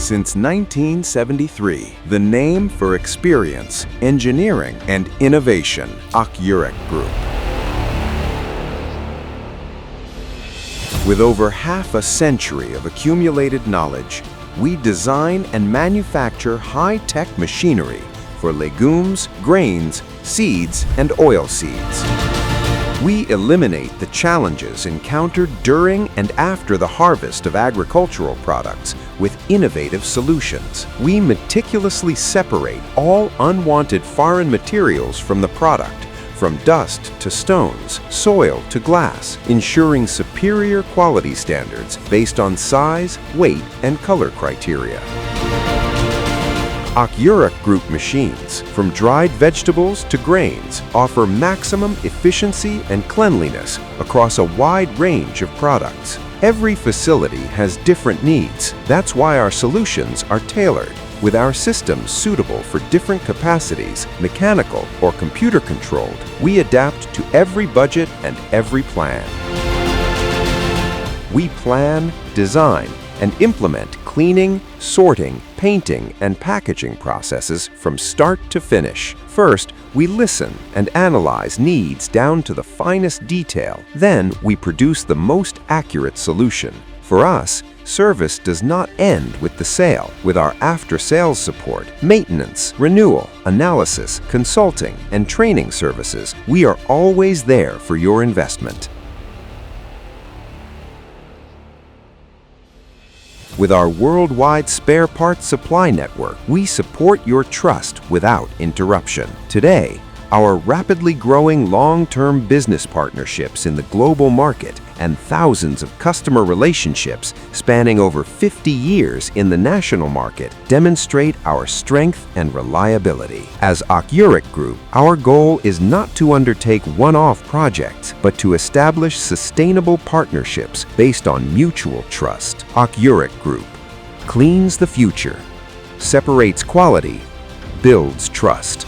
Since 1973, the name for experience, engineering, and innovation, Akyurek Group. With over half a century of accumulated knowledge, we design and manufacture high-tech machinery for legumes, grains, seeds, and oilseeds. We eliminate the challenges encountered during and after the harvest of agricultural products with innovative solutions. We meticulously separate all unwanted foreign materials from the product, from dust to stones, soil to glass, ensuring superior quality standards based on size, weight, and color criteria. Akyurek Group machines, from dried vegetables to grains, offer maximum efficiency and cleanliness across a wide range of products. Every facility has different needs. That's why our solutions are tailored, with our systems suitable for different capacities, mechanical or computer-controlled. We adapt to every budget and every plan. We plan, design, and implement cleaning, sorting, painting, and packaging processes from start to finish. First, we listen and analyze needs down to the finest detail. Then, we produce the most accurate solution. For us, service does not end with the sale. With our after-sales support, maintenance, renewal, analysis, consulting, and training services, we are always there for your investment. With our worldwide spare parts supply network, we support your trust without interruption. Today, our rapidly growing long-term business partnerships in the global market and thousands of customer relationships spanning over 50 years in the national market demonstrate our strength and reliability. As Akyurek Group, our goal is not to undertake one-off projects, but to establish sustainable partnerships based on mutual trust. Akyurek Group cleans the future, separates quality, builds trust.